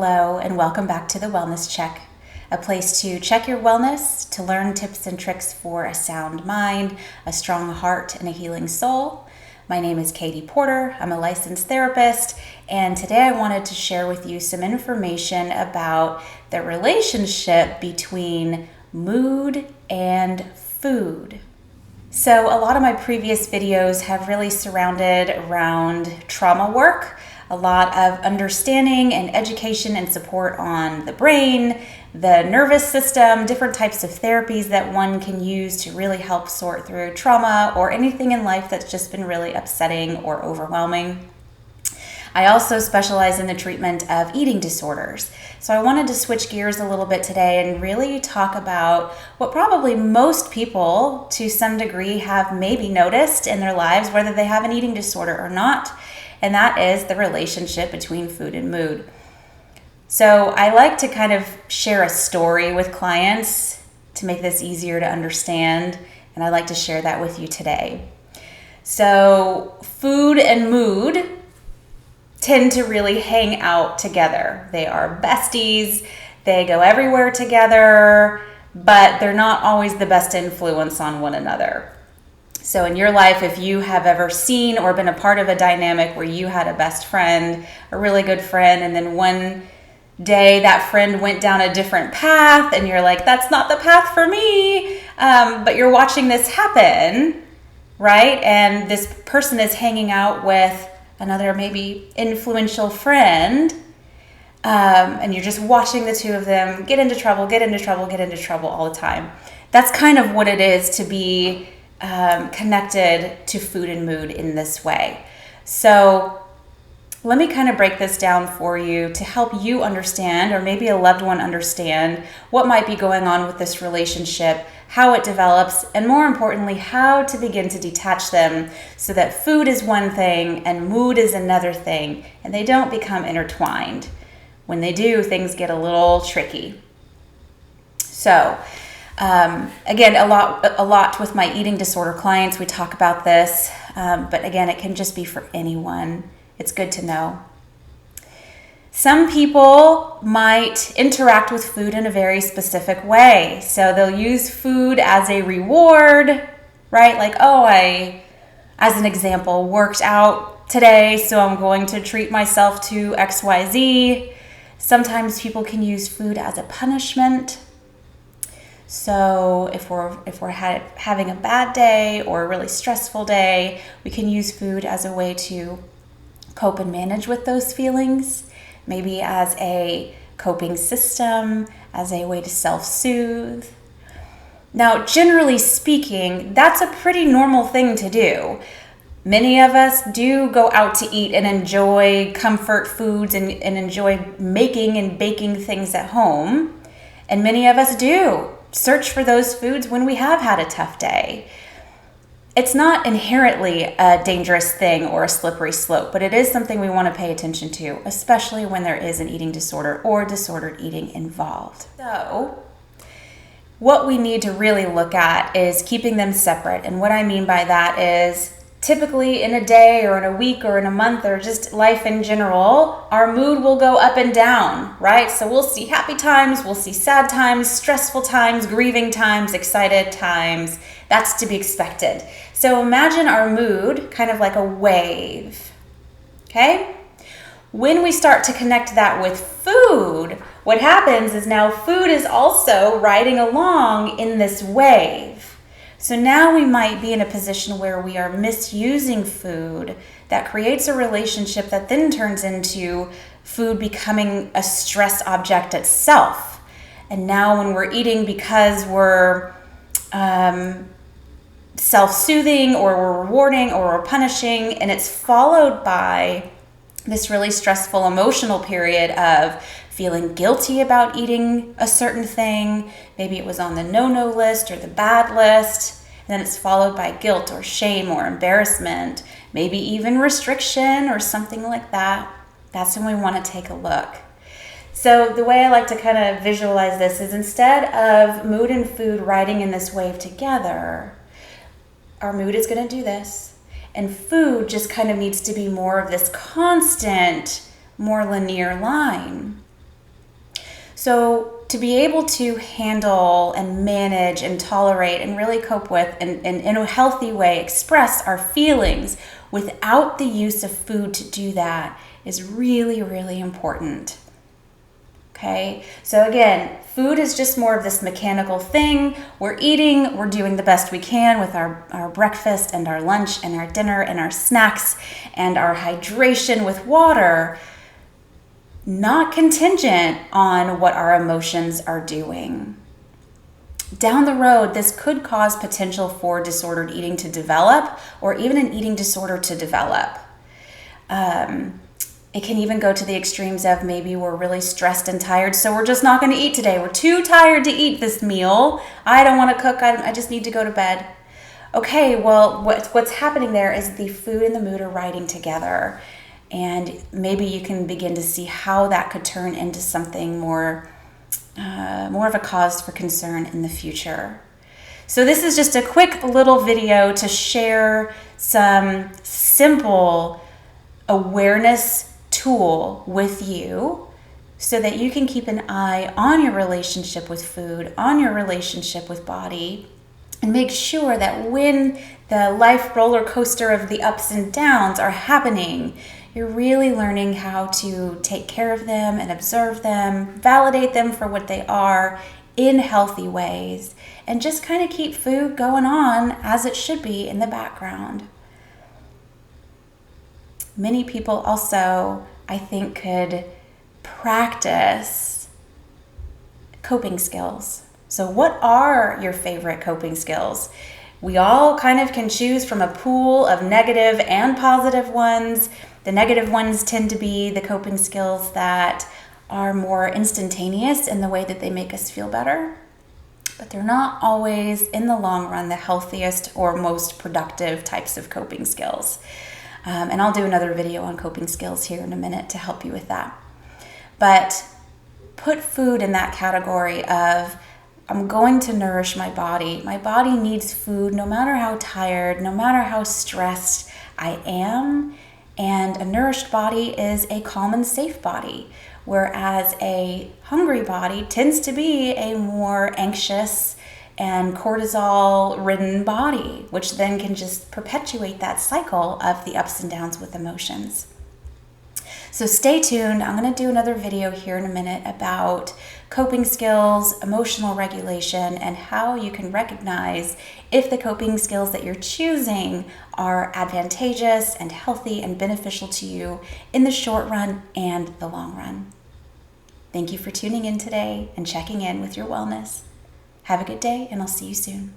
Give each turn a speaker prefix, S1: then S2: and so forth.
S1: Hello, and welcome back to the Wellness Check, a place to check your wellness, to learn tips and tricks for a sound mind, a strong heart, and a healing soul. My name is Katie Porter. I'm a licensed therapist, and today I wanted to share with you some information about the relationship between mood and food. So a lot of my previous videos have really surrounded around trauma work, a lot of understanding and education and support on the brain, the nervous system, different types of therapies that one can use to really help sort through trauma or anything in life that's just been really upsetting or overwhelming. I also specialize in the treatment of eating disorders. So I wanted to switch gears a little bit today and really talk about what probably most people to some degree have maybe noticed in their lives, whether they have an eating disorder or not, and that is the relationship between food and mood. So I like to kind of share a story with clients to make this easier to understand, and I'd like to share that with you today. So food and mood tend to really hang out together. They are besties, they go everywhere together, but they're not always the best influence on one another. So in your life, if you have ever seen or been a part of a dynamic where you had a best friend, a really good friend, and then one day that friend went down a different path and you're like, that's not the path for me, but you're watching this happen, right? And this person is hanging out with another maybe influential friend, and you're just watching the two of them get into trouble all the time. That's kind of what it is to be connected to food and mood in this way. So let me kind of break this down for you to help you understand, or maybe a loved one understand, what might be going on with this relationship, how it develops, and more importantly, how to begin to detach them so that food is one thing and mood is another thing, and they don't become intertwined. When they do, things get a little tricky. So, again, a lot with my eating disorder clients, we talk about this, but again, it can just be for anyone. It's good to know. Some people might interact with food in a very specific way. So they'll use food as a reward, right? Like, as an example, worked out today, so I'm going to treat myself to XYZ. Sometimes people can use food as a punishment. So if we're having a bad day or a really stressful day, we can use food as a way to cope and manage with those feelings, maybe as a coping system, as a way to self-soothe. Now, generally speaking, that's a pretty normal thing to do. Many of us do go out to eat and enjoy comfort foods and enjoy making and baking things at home. And many of us do search for those foods when we have had a tough day. It's not inherently a dangerous thing or a slippery slope, but it is something we want to pay attention to, especially when there is an eating disorder or disordered eating involved. So, what we need to really look at is keeping them separate. And what I mean by that is typically in a day or in a week or in a month or just life in general, our mood will go up and down, right? So we'll see happy times, we'll see sad times, stressful times, grieving times, excited times. That's to be expected. So imagine our mood kind of like a wave, okay? When we start to connect that with food, what happens is now food is also riding along in this wave. So now we might be in a position where we are misusing food that creates a relationship that then turns into food becoming a stress object itself. And now when we're eating because we're self-soothing or we're rewarding or we're punishing, and it's followed by this really stressful emotional period of feeling guilty about eating a certain thing. Maybe it was on the no-no list or the bad list, and then it's followed by guilt or shame or embarrassment, maybe even restriction or something like that. That's when we want to take a look. So the way I like to kind of visualize this is instead of mood and food riding in this wave together, our mood is going to do this, and food just kind of needs to be more of this constant, more linear line. So to be able to handle and manage and tolerate and really cope with and in a healthy way express our feelings without the use of food to do that is really, really important. Okay, so again, food is just more of this mechanical thing. We're eating, we're doing the best we can with our breakfast and our lunch and our dinner and our snacks and our hydration with water, not contingent on what our emotions are doing. Down the road, this could cause potential for disordered eating to develop, or even an eating disorder to develop. It can even go to the extremes of maybe we're really stressed and tired, so we're just not going to eat today. We're too tired to eat this meal. I don't want to cook. I just need to go to bed. Okay, well, what's happening there is the food and the mood are riding together. And maybe you can begin to see how that could turn into something more of a cause for concern in the future. So this is just a quick little video to share some simple awareness tool with you so that you can keep an eye on your relationship with food, on your relationship with body, and make sure that when the life roller coaster of the ups and downs are happening, you're really learning how to take care of them and observe them, validate them for what they are in healthy ways, and just kind of keep food going on as it should be in the background. Many people also, I think, could practice coping skills. So what are your favorite coping skills? We all kind of can choose from a pool of negative and positive ones. The negative ones tend to be the coping skills that are more instantaneous in the way that they make us feel better, but they're not always, in the long run, the healthiest or most productive types of coping skills. And I'll do another video on coping skills here in a minute to help you with that. But put food in that category of, I'm going to nourish my body. My body needs food no matter how tired, no matter how stressed I am. And a nourished body is a calm and safe body, whereas a hungry body tends to be a more anxious and cortisol-ridden body, which then can just perpetuate that cycle of the ups and downs with emotions. So stay tuned. I'm going to do another video here in a minute about coping skills, emotional regulation, and how you can recognize if the coping skills that you're choosing are advantageous and healthy and beneficial to you in the short run and the long run. Thank you for tuning in today and checking in with your wellness. Have a good day, and I'll see you soon.